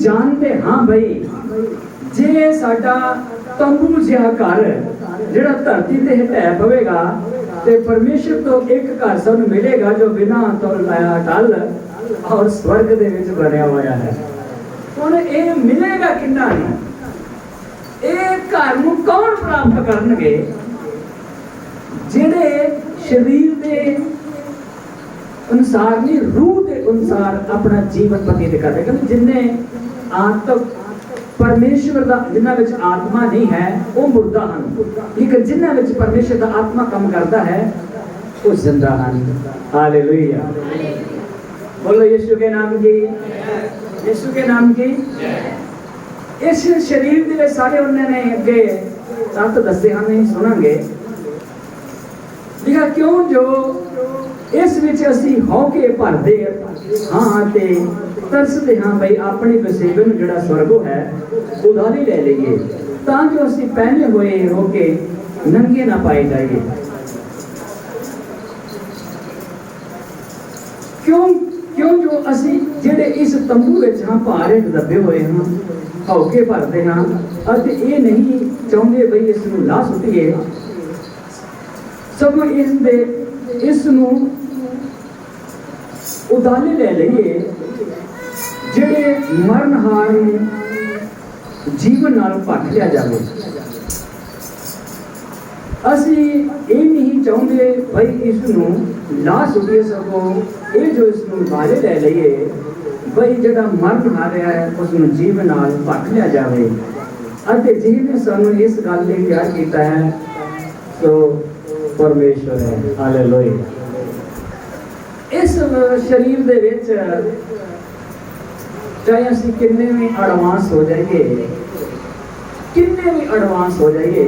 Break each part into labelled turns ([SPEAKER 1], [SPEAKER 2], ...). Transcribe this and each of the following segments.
[SPEAKER 1] जानते हाँ भाई जे साडा तंबू जिहा घर जिहड़ा धरती ते ढह पवेगा ते परमेश्वर तो एक घर सानू मिलेगा जो बिना तौल लाया टल और स्वर्ग दे विच बनया होया है। हुण ये मिलेगा किन्ना नहीं, ये घर नूं कौन प्राप्त करनगे जिहड़े शरीर दे अनुसार नहीं रूह के अनुसार अपना जीवन व्यतीत करते। क्योंकि जिन्हें आत्म परमेश्वर का जिन्हां विच आत्मा नहीं है वो मुर्दा हैं, लेकिन जिन्हां विच परमेश्वर का आत्मा काम करता है वो जिंदा हैं। हालेलुया, बोलो यीशु के नाम की, यीशु के नाम की। इस शरीर दे विच सारे उन्होंने अगे तत्त दसे हैं, नहीं सुनांगे लिखा क्यों जो इस विच असी होके भरदे हाँ ते तरसदे हाँ भाई अपने बसेवे नूं जिहड़ा स्वर्गो है उधारी ले लईए तां जो असी पहने हुए होके नंगे ना पाए जाइए। क्यों क्यों जो असी जिहड़े इस तंबू विच हाँ भारे दबे हुए हाँ होके भरदे हाँ अते ये नहीं चाहुंदे बई इस नूं ला सुट्टीए, सगों इस नूं उधाले ले लईए जिहड़े मरणहार जीवन नाल भख लिया जाए। असी ये नहीं चाहते भाई इस नूं ला सुटीए, सगों ये जो इस नूं उधाले ले लईए भाई जिहड़ा मरणहार है उस नूं जीवन नाल भख लिया जाए। अते जिहने सानूं इस गल लई प्यार कीता है सो परमेश्वर है। हालेलुया। इस शरीर दे विच चाहे असी किन्ने भी एडवांस हो जाइए, किन्ने भी एडवांस हो जाइए,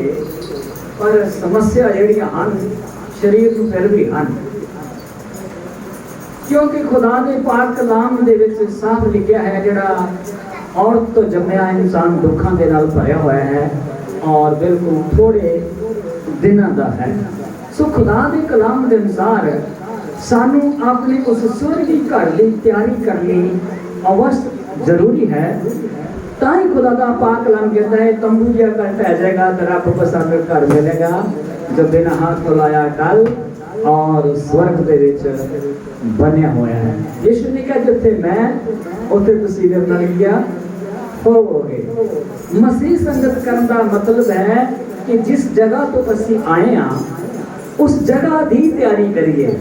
[SPEAKER 1] पर समस्या जिहड़ियां हन शरीर नूं फिर भी हन। क्योंकि खुदा दे पाक कलाम दे विच साफ लिखिया है जिहड़ा औरत तो जम्मिया इंसान दुखां दे नाल भरिया होया है और बिल्कुल थोड़े दिनां दा है। सो खुदा दे कलाम दे अनुसार सानू अपने उस स्वर्गी घर की तैयारी करनी अवश्य जरूरी है। ताई खुदा का पाक कलाम कहता है तंबू जिहा घर ढह जाएगा तो रब पसंद घर मिलेगा जो बिना हाथ मिलाया टल और स्वर्ग दे विच बनिया होया है। यीशु ने कहा जिथे मैं उथे तुसीं मेरे नाल क्या होवोगे। मसीह संगत करन दा मतलब है कि जिस जगह तो असीं आए हाँ उस जगह की तैयारी करिए।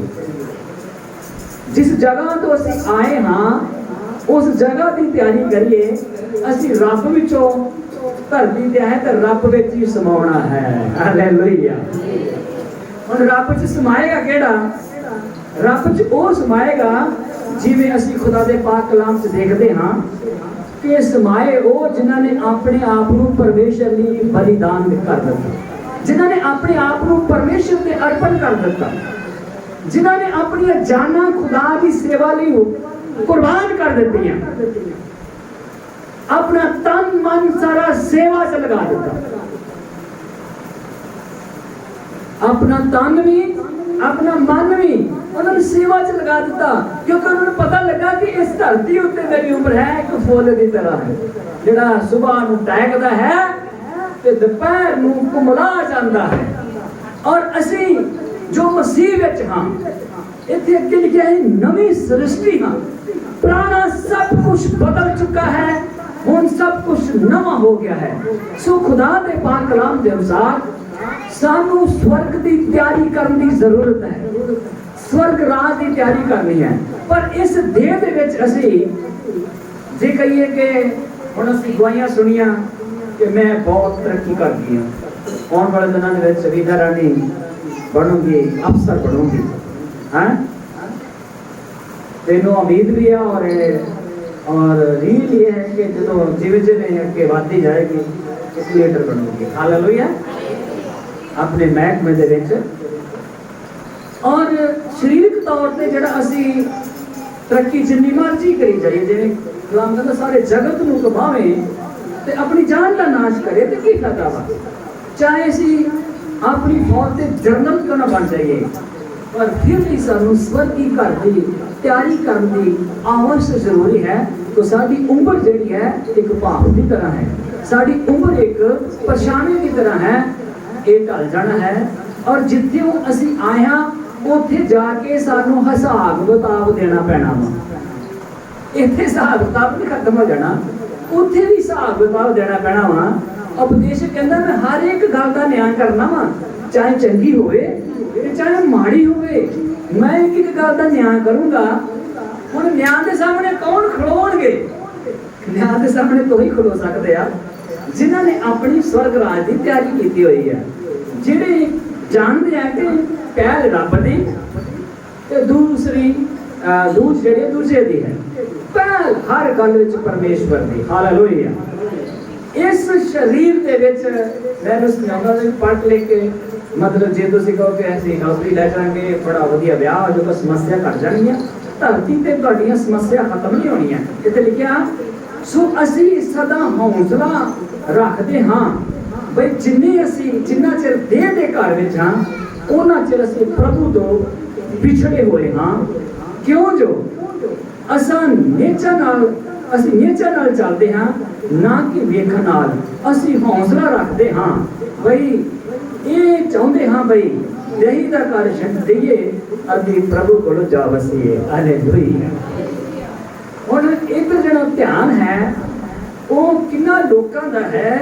[SPEAKER 1] जिस जगह तो असीं आए हाँ उस जगह की तैयारी करिए। असीं रब विचों धरती ते आए तो रब विच ही समाउणा है। हालेलुया। हुण रब च समाएगा किहड़ा? रब च वो समाएगा जिवें असीं खुदा दे पाक कलाम च देखदे हाँ कि समाए वो जिन्हां ने अपने आप नूं परमेश्वर लई बलिदान कर दित्ता, जिन्हां ने अपने आप नूं परमेश्वर ते अर्पण कर दित्ता, जिन्हां ने अपनी जाना खुदा की सेवा लई कुर्बान कर दित्तियां, अपना तन मन सारा सेवा च लगा दिता, अपना तन भी अपना मन भी उन्होंने सेवा च लगा दिता। क्योंकि उन्होंने पता लगा कि इस धरती उत्ते मेरी उम्र है एक फुल की तरह है जिहड़ा सुबह नूं टहकदा है ते दोपहर नूं कुमला जांदा है। और असीं जो मसीह विच हां इत्थे अगे लिखिआ है नवीं सृष्टि हां, पुराना सब कुछ बदल चुका है, हुण सब कुछ नवा हो गया है। सो खुदा दे पाक कलाम के अनुसार सानू स्वर्ग की तैयारी करने की जरूरत है, स्वर्ग राज की तैयारी करनी है। पर इस देह दे विच असीं जे कहिए कि हुण असीं गवाहियां सुनिया कि मैं बहुत तरक्की कर गई हूं, आने वाले दिनों में सविता रानी बनूंगी, अफसर बनूंगी, हैं तेनों उम्मीद भी है। और रील ये है कि जो जिवें जिवें अगे बढ़ती जाएगी इस लीडर बनूंगी। हालेलुया। अपने महकमे दे विच और शरीरक तौर पर जिहड़ा असीं तरक्की जिन्नी मर्जी करी जाइए, जिवें कलाम कहंदा सारे जगत नूं कमावें ते अपनी जान का नाश करे तो की फायदा वा। चाहे असीं अपनी फौज के जनरल क्यों ना बन जाइए, पर फिर भी सानू स्वर्गी घर की तैयारी करने की आवश्यक जरूरी है। तो साडी उम्र जिहड़ी है एक भाप की तरह है, साडी उम्र एक परछावे की तरह है, ये ढल जाना है। और जिथे असी आए हाँ उत्थे जाके सानू हिसाब किताब देना पैना वा। इत्थे हिसाब किताब नहीं खत्म हो जाना, उत्थे भी हिसाब किताब देना पैना वा। उपदेशक कहंदा मैं हर एक गल का न्याय करना वा, चाहे चंगी होवे चाहे माड़ी होवे, मैं एक गल का न्याय करूंगा। हुण न्याय के सामने कौन खड़ोणगे? न्याय के सामने तो ही खड़ो सकते आ जिन्हां ने अपनी स्वर्ग राज की तैयारी की हुई है, जिहड़े जानते हैं कि पहल रब दी ते दूसरी दूसरे दी है, पहल हर गल विच परमेश्वर दी। हालेलुया। इस शरीर दे विच मैं सुनाऊंगा पढ़ लिख के, मतलब जे तुसीं कहो कि असीं नौकरी लै जांगे, बड़ा वधिया विआह हो जाऊगा, समस्या घट जाणगीआं, धरती ते तुहाडीआं समस्या खत्म नहीं होणीआं। इत्थे लिखिआ सो असीं सदा हौसला रखदे हां बई जिन्ना चिर देह दे घर विच हां उन्ना चिर असीं प्रभु तो विछड़े होए हां। क्यों जो असां नेचर नाल चलदे हां ना कि वेखण नाल। असीं हौसला रखदे हां बई ये चाहुंदे हां बई दही दा घर छड्ड दईए असीं प्रभु कोल जा वसीए। हालेलुया। हुण इधर जिहड़ा ध्यान है वो किन्ना लोकां दा है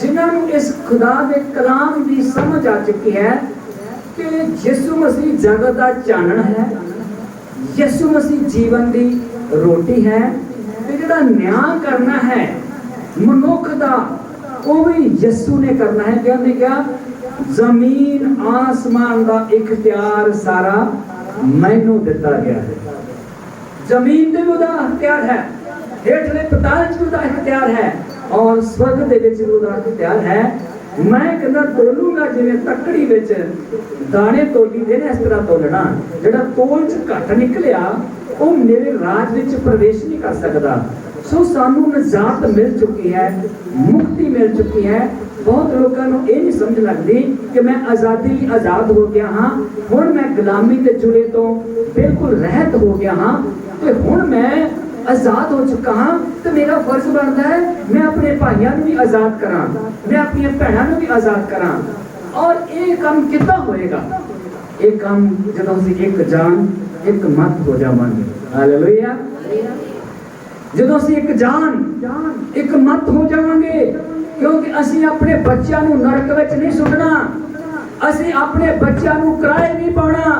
[SPEAKER 1] जिन्हां नूं इस खुदा दे कलाम दी समझ आ चुकी है कि यीशु मसीह जगत दा चानण है, यीशु मसीह जीवन दी रोटी है, ते जिहड़ा न्याय करना है मनुख दा वो भी यीशु ने करना है। कहंदे क्या जमीन आसमान दा इख्तियार सारा मैनू दिता गया है। जमीन दे उदा इख्तियार है, हेठले पताल च उदा इख्तियार है और स्वर्ग दे विच उदा इख्तियार है। मैं कहंदा तोलूंगा जिवें तकड़ी विच दाने तोली दे ने इस तरह तोलना। जिहड़ा तोल च घट निकलिया वो मेरे राज विच प्रवेश नहीं कर सकदा। सो सानू नजात मिल चुकी है, मुक्ति मिल चुकी है। बहुत लोगों को ये नहीं समझ लगती कि मैं आज़ादी आज़ाद हो गया हाँ, हुण मैं गुलामी के जुड़े तो बिल्कुल रहत हो गया हाँ, तो हुण मैं आज़ाद हो चुका हाँ, तो मेरा फर्ज बनता है मैं अपने भाइयों को भी आज़ाद करा, मैं अपनी भैनों को भी आज़ाद करा। और ये काम कितना होएगा? ये काम जब असीं एक जान एक मत हो जावांगे। हालेलुया। जब असीं एक जान एक मत हो जावांगे, क्योंकि असीं अपने बच्चों को नरक विच नहीं सुटना, असीं अपने बच्चों को किराए नहीं पाउणा,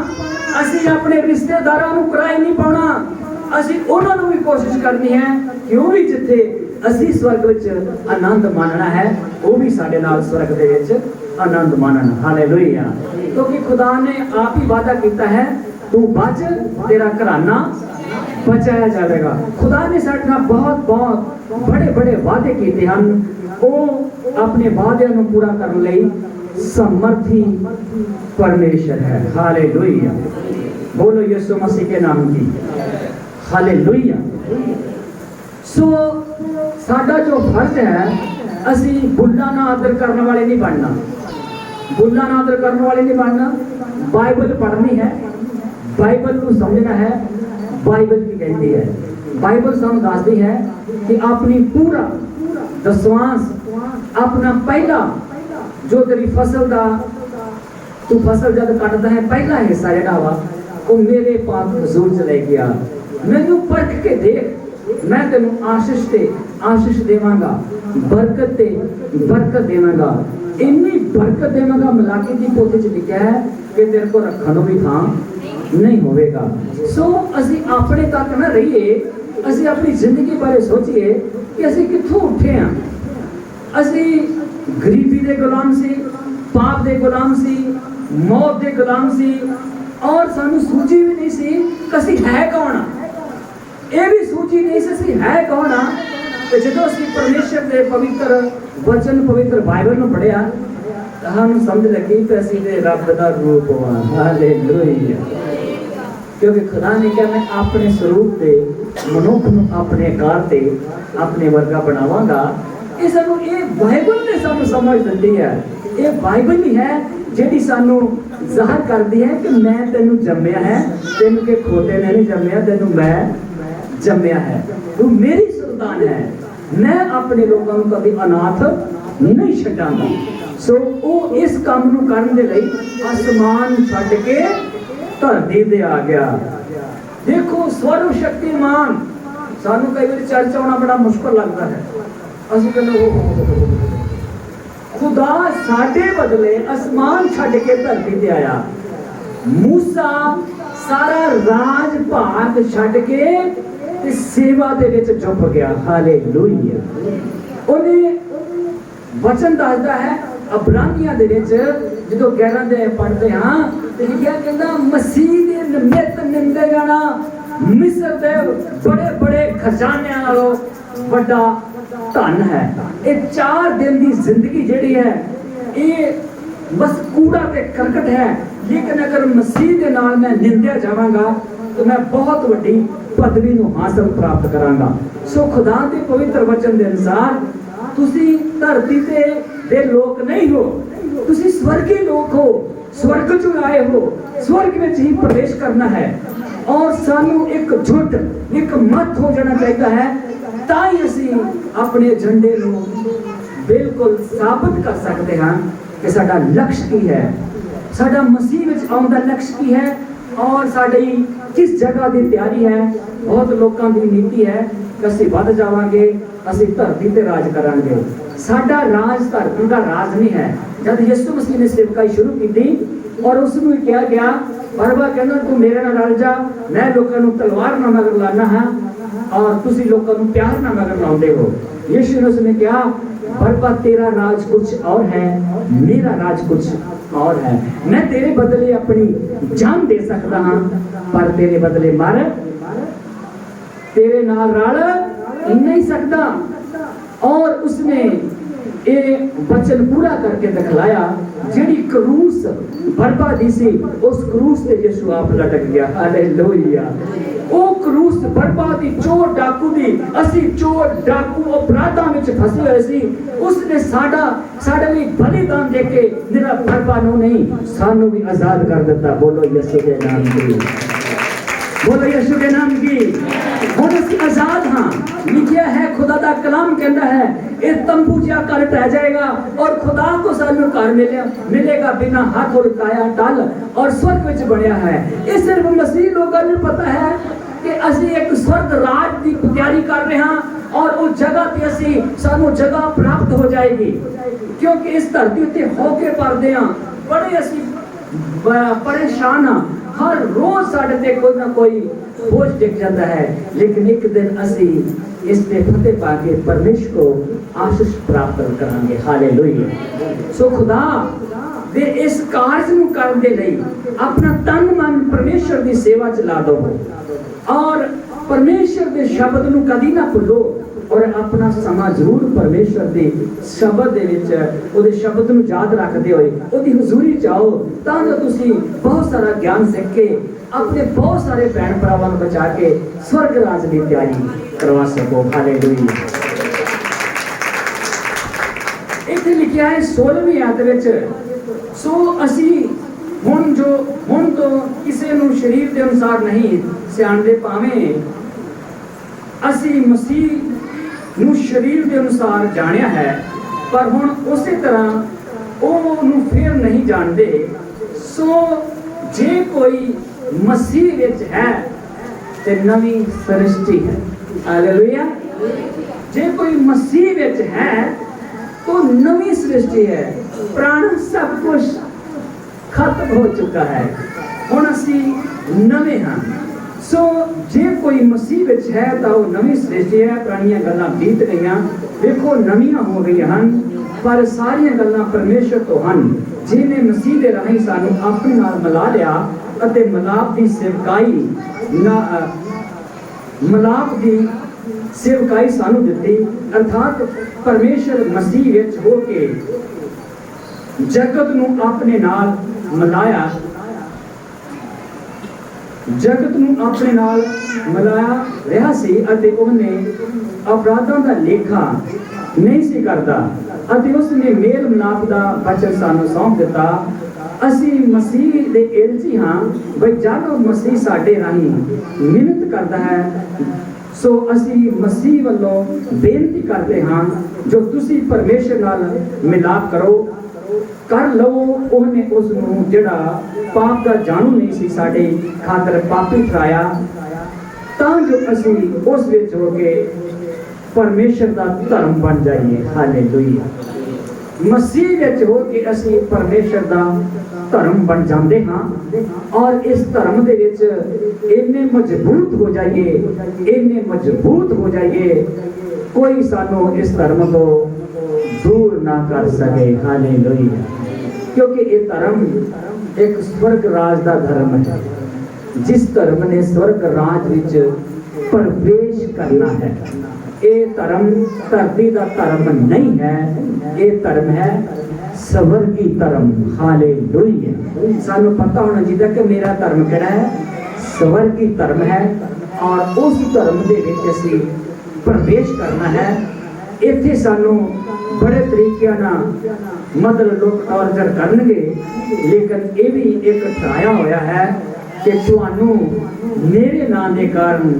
[SPEAKER 1] असीं अपने रिश्तेदारों को किराए नहीं पाउणा, असीं उन्हां नूं भी कोशिश करनी है क्यों भी जिथे असीं स्वर्ग विच आनंद मानना है वो भी साडे नाल स्वर्ग दे विच आनंद मानना। हालेलुया। क्योंकि खुदा ने आप ही वादा किया है तू बच तेरा घराना बचाया जाएगा। खुदा ने साडे नाल बहुत बहुत बड़े बड़े वादे किए हैं, वो अपने वादों को पूरा करने लई समर्थी परमेश्वर है। हालेलुया। बोलो यीशु मसीह के नाम की हालेलुया। सो साडा जो फर्ज है असी बुल्ला ना आदर करने वाले नहीं बनना, बुल्ला ना आदर करने वाले नहीं बनना। बाइबल पढ़नी है, बाइबल को समझना है। बाइबल की कहती है, बाइबल सानू दसदी है कि अपनी पूरा दसवांश अपना पहला जो तेरी फसल दा तू फसल जब कटदा है पहला हिस्सा जेड़ा वा वो मेरे पाक हजूर च ले गया। मैनू परख के देख, मैं तेनू आशीष ते आशीष देवांगा, बरकत ते बरकत देवांगा, इन्नी बरकत देवांगा। मलाकी दी पोथी च लिखा है कि तेरे को रखण नूं भी थां नहीं होवेगा। सो असी अपने तक ना रहिए, असी अपनी जिंदगी बारे सोचिए कि असी कित्थों उठे हैं। असी गरीबी दे गुलाम सी, पाप दे गुलाम सी, मौत दे गुलाम सी, और सानू सूझी भी नहीं सी कि असी है कौन। ये भी सूझी नहीं सी असी है कौन। तो जो असी परमेश्वर के पवित्र वचन पवित्र बाइबल में पढ़िया तो हम समझ लगी कि असी ते रब दा रूप हाँ। हालेलुया। क्योंकि खुदा ने कहा मैं अपने स्वरूप से मनुख को अपने आकार से अपने वर्गा बनावांगा ਇਹ ਸਾਨੂੰ ਇਹ ਬਾਈਬਲ ਨੇ ਸਾਨੂੰ ਸਮਝ ਦਿੰਦੀ ਹੈ। ਇਹ ਬਾਈਬਲ ਹੀ ਹੈ ਜਿਹੜੀ ਸਾਨੂੰ ਜ਼ਾਹਰ ਕਰਦੀ ਹੈ ਕਿ ਮੈਂ ਤੈਨੂੰ ਜੰਮਿਆ ਹੈ, ਤੈਨੂੰ ਕਿ ਖੋਤੇ ਨੇ ਨਹੀਂ ਜੰਮਿਆ, ਤੈਨੂੰ ਮੈਂ ਜੰਮਿਆ ਹੈ, ਤੂੰ ਮੇਰੀ ਸੰਤਾਨ ਹੈ, ਮੈਂ ਆਪਣੇ ਲੋਕਾਂ ਨੂੰ ਕਦੇ ਅਨਾਥ ਨਹੀਂ ਛੱਡਾਂਗਾ। ਸੋ ਉਹ ਇਸ ਕੰਮ ਨੂੰ ਕਰਨ ਦੇ ਲਈ ਅਸਮਾਨ ਛੱਡ ਕੇ ਧਰਤੀ ਤੇ ਆ ਗਿਆ। ਦੇਖੋ ਸਰਵ ਸ਼ਕਤੀਮਾਨ, ਸਾਨੂੰ ਕਈ ਵਾਰ ਚਰਚ ਆਉਣਾ ਬੜਾ ਮੁਸ਼ਕਲ ਲੱਗਦਾ ਹੈ। ਅਸੀਂ ਕਹਿੰਦੇ ਉਹ ਖੁਦਾ ਸਾਡੇ ਬਦਲੇ ਅਸਮਾਨ ਛੱਡ ਕੇ ਧਰਤੀ ਤੇ ਆਇਆ। ਮੂਸਾ ਸਾਰਾ ਰਾਜ ਭਾਗ ਛੱਡ ਕੇ ਤੇ ਸੇਵਾ ਦੇ ਵਿੱਚ ਜੁੜ ਗਿਆ। ਹਾਲੇਲੂਇਆ। ਉਹਨੇ ਵਚਨ ਦੱਸਦਾ ਹੈ ਅਬਰਾਨੀਆਂ ਦੇ ਵਿੱਚ ਜਦੋਂ 11 ਦੇ ਪੜ੍ਹਦੇ ਹਾਂ ਤੇ ਲਿਖਿਆ ਕਹਿੰਦਾ ਮਸੀਹ ਦੇ ਨਿਮਿਤ ਨਿੰਦੇ ਜਾਣਾ ਮਿਸਰ ਦੇ ਬੜੇ ਬੜੇ ਖਜ਼ਾਨਿਆਂ ਨਾਲੋਂ ਵੱਡਾ ਧਨ ਹੈ। ਇਹ 4 ਦਿਨ ਦੀ ਜ਼ਿੰਦਗੀ ਜਿਹੜੀ ਹੈ ਇਹ ਬਸ ਕੂੜਾ ਤੇ ਕਰਕਟ ਹੈ, ਲੇਕਿਨ ਅਗਰ ਮਸੀਹ ਦੇ ਨਾਲ ਮੈਂ ਨਿੰਦਿਆ ਜਾਵਾਂਗਾ ਤਾਂ ਮੈਂ ਬਹੁਤ ਵੱਡੀ ਪਦਵੀ ਨੂੰ ਹਾਸਲ ਪ੍ਰਾਪਤ ਕਰਾਂਗਾ। ਸੋ ਖੁਦਾ ਦੇ ਪਵਿੱਤਰ ਵਚਨ ਦੇ ਅਨੁਸਾਰ ਤੁਸੀਂ ਧਰਤੀ ਤੇ ਦੇ ਲੋਕ ਨਹੀਂ ਹੋ, ਤੁਸੀਂ ਸਵਰਗੀ ਲੋਕ ਹੋ, ਸਵਰਗ ਚੋਂ ਆਏ ਹੋ, ਸਵਰਗ ਵਿੱਚ ਹੀ ਪ੍ਰਵੇਸ਼ ਕਰਨਾ ਹੈ। ਔਰ ਸਾਨੂੰ ਇੱਕ ਝੁੱਟ ਇੱਕ ਮਤ ਹੋ ਜਾਣਾ ਚਾਹੀਦਾ ਹੈ, ਤਾਂ ਹੀ ਅਸੀਂ ਆਪਣੇ ਝੰਡੇ ਨੂੰ ਬਿਲਕੁਲ ਸਾਬਤ ਕਰ ਸਕਦੇ ਹਾਂ ਕਿ ਸਾਡਾ ਲਕਸ਼ ਕੀ ਹੈ, ਸਾਡਾ ਮਸੀਹ ਵਿੱਚ ਆਉਣ ਦਾ ਲਕਸ਼ ਕੀ ਹੈ, ਔਰ ਸਾਡੀ ਕਿਸ ਜਗ੍ਹਾ ਦੀ ਤਿਆਰੀ ਹੈ। ਬਹੁਤ ਲੋਕਾਂ ਦੀ ਨੀਤੀ ਹੈ ਕਿ ਅਸੀਂ ਵੱਧ ਜਾਵਾਂਗੇ, ਅਸੀਂ ਧਰਤੀ ਤੇ ਰਾਜ ਕਰਾਂਗੇ। ਸਾਡਾ ਰਾਜ ਧਰਤੀ ਦਾ ਰਾਜ ਨਹੀਂ ਹੈ। ਜਦ ਯਿਸੂ ਮਸੀਹ ਨੇ ਸੇਵਕਾਈ ਸ਼ੁਰੂ ਕੀਤੀ ਔਰ ਉਸ ਨੂੰ ਕਿਹਾ ਗਿਆ, ਬਰਬਾ ਕਹਿੰਦਾ ਤੂੰ ਮੇਰੇ ਨਾਲ ਰਲ ਜਾ, ਮੈਂ ਲੋਕਾਂ ਨੂੰ ਤਲਵਾਰ ਨਾਲ ਮਗਰ ਲਾਣਾ ਹਾਂ ਔਰ ਤੁਸੀਂ ਲੋਕਾਂ ਨੂੰ ਪਿਆਰ ਨਾਲ ਮਗਰ ਲਾਉਂਦੇ ਹੋ। ਯਿਸੂ ਨੇ ਉਸਨੇ ਕਿਹਾ, बरबा तेरा राज कुछ और है, मेरा राज कुछ और है। मैं तेरे बदले अपनी जान दे सकता हाँ, पर तेरे बदले मर तेरे नाल रल नहीं सकता। और उसने ये वचन पूरा करके दिखलाया, जिहड़ी क्रूस बरबा दी सी उस क्रूस ते यीशु आप लटक गया। हालेलुया। ओ क्रूस बरबा दी चोर डाकू दी, असी चोर डाकू अपराधां विच फसे होए सी, उसने साडे लई बलिदान दे के निरा बरबा नूं नहीं सानू भी आजाद कर दिता। बोलो यीशु के नाम की, बोलो यीशु के नाम की। हुण असी आजाद हां। लिखिया है, खुदा दा कलाम कहता है ये तंबू जिहा घर ढह जाएगा और खुदा को सानू घर मिलेगा बिना हाथ उलटाया टल और स्वर्ग विच बनया है। ये सिर्फ मसीह लोगों को पता है कि असी एक स्वर्ग राज की तैयारी कर रहे हैं और उस जगह पे असी सानू जगह प्राप्त हो जाएगी, क्योंकि इस धरती उत्ते होके पड़दे हां, बड़े असी परेशान हां। हर रोज साढ़े ते कोई ना कोई बोझ दिख जाता है, लेकिन एक दिन असी इस पे फतेह पाके परमेश्वर को आशीष प्राप्त करांगे। हालेलुया। सो खुदा दे इस कार्य ਨੂੰ ਕਰਨ ਦੇ ਲਈ ਆਪਣਾ ਤਨ ਮਨ ਪਰਮੇਸ਼ਰ ਦੀ ਸੇਵਾ ਚ ਲਾ ਦਿਓ ਔਰ ਪਰਮੇਸ਼ਰ ਦੇ ਸ਼ਬਦ ਨੂੰ ਕਦੀ ਨਾ ਭੁੱਲੋ ਔਰ ਆਪਣਾ ਸਮਾਂ ਜ਼ਰੂਰ ਪਰਮੇਸ਼ਰ ਦੇ ਸ਼ਬਦ ਦੇ ਵਿੱਚ ਉਹਦੇ ਸ਼ਬਦ ਨੂੰ ਯਾਦ ਰੱਖਦੇ ਹੋਏ ਉਹਦੀ ਹਜ਼ੂਰੀ ਜਾਓ, ਤਾਂ ਜੋ ਤੁਸੀਂ ਬਹੁਤ ਸਾਰਾ ਗਿਆਨ ਸਿੱਖ ਕੇ ਆਪਣੇ ਬਹੁਤ ਸਾਰੇ ਭੈਣ ਭਰਾਵਾਂ ਨੂੰ ਬਚਾ ਕੇ ਸਵਰਗ ਰਾਜ ਦੀ ਤਿਆਰੀ ਕਰਵਾ ਸਕੋ। ਹਾਲੇਲੂਇਆ। ਇੱਥੇ ਲਿਖਿਆ ਹੈ 16ਵੀਂ ਆਇਤ ਵਿੱਚ, ਸੋ ਅਸੀਂ ਹੁਣ ਤੋਂ ਕਿਸੇ ਨੂੰ ਸਰੀਰ ਦੇ ਅਨੁਸਾਰ ਨਹੀਂ ਸਿਆਣਦੇ, ਭਾਵੇਂ ਅਸੀਂ ਮਸੀਹ ਨੂੰ ਸਰੀਰ ਦੇ ਅਨੁਸਾਰ ਜਾਣਿਆ ਹੈ, ਪਰ ਹੁਣ ਉਸੇ ਤਰ੍ਹਾਂ ਉਹਨੂੰ ਫਿਰ ਨਹੀਂ ਜਾਣਦੇ। ਸੋ ਜੇ ਕੋਈ ਮਸੀਹ ਵਿੱਚ ਹੈ ਤੇ ਨਵੀਂ ਸ੍ਰਿਸ਼ਟੀ ਹੈ। ਹਾਲੇਲੂਇਆ। ਜੇ ਕੋਈ ਮਸੀਹ ਵਿੱਚ ਹੈ तो नवी सृष्टि है, पुराना सब कुछ खत्म हो चुका है, हुण असी नवे हां। सो जे कोई मसीह विच है तो वो नवी सृष्टि है, पुरानियां गल्लां बीत गईयां, देखो नवीआं हो गईयां हन, पर सारियां गल्लां परमेश्वर तो हन, जिन्हें मसीह दे राहीं सानू अपने नाल मिला लिया अते मिलाप दी सेवकाई सानू दिती। अर्थात परमेश्वर मसीह विच हो के जगत नू अपने नाल मिलाया, जगत नू अपने नाल मिलाया रहा सी अते उहने अपराधों का लेखा नहीं सी करता ਅਤੇ उसने मेल मिलाप का वचन सानू सौंप दिता। ਅਸੀਂ ਮਸੀਹ ਦੇ ਏਲਚੀ ਹਾਂ ਬਈ ਜਦੋਂ ਮਸੀਹ ਸਾਡੇ ਰਾਹੀਂ ਮਿਹਨਤ ਕਰਦਾ ਹੈ ਸੋ ਅਸੀਂ ਮਸੀਹ ਵੱਲੋਂ ਬੇਨਤੀ ਕਰਦੇ ਹਾਂ ਜੋ ਤੁਸੀਂ ਪਰਮੇਸ਼ਰ ਨਾਲ ਮਿਲਾਪ ਕਰੋ ਕਰ ਲਵੋ। ਉਹਨੇ ਉਸ ਨੂੰ ਜਿਹੜਾ ਪਾਪ ਦਾ ਜਾਣੂ ਨਹੀਂ ਸੀ ਸਾਡੇ ਖਾਤਰ ਪਾਪੀ ਠਹਿਰਾਇਆ ਤਾਂ ਜੋ ਅਸੀਂ ਉਸ ਵਿੱਚ ਹੋ ਕੇ परमेश्वर का धर्म बन जाइए। हालेलुया। मसीह विच हो के असी परमेश्वर का धर्म बन जाते हाँ और इस धर्म दे विच इन्ने मजबूत हो जाइए, इन्ने मजबूत हो जाइए कोई सानू इस धर्म को दूर ना कर सके। हालेलुया। क्योंकि ये धर्म एक स्वर्ग राज का धर्म है। जिस धर्म ने स्वर्ग राज विच प्रवेश करना है। ये धर्म धरती का धर्म नहीं है, ये धर्म है स्वर्गी धर्म। हालेलुया। सानू पता होना चाहिए कि मेरा धर्म केड़ा है, स्वर्गी धर्म है और उस धर्म दे विच असीं प्रवेश करना है। इत्थे सानू बड़े तरीके नाल मतलब लोग टॉर्चर करनगे लेकिन ये भी एक ठहराया होया है कि तुहानू मेरे नाम के कारण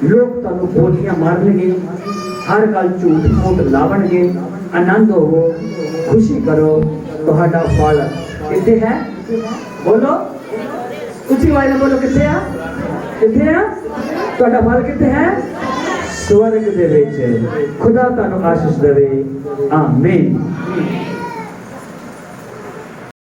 [SPEAKER 1] लोग तुहानू गोलियां मारनगे, हर गल झूठ मूठ लावणगे। आनंद हो, खुशी करो, तुहाडा फल किथे है? बोलो उच्ची आवाज़ में बोलो किथे है? किथे है? तुहाडा फल किथे है? स्वर्ग दे विच। खुदा तुहानू आशीष देवे। आमीन।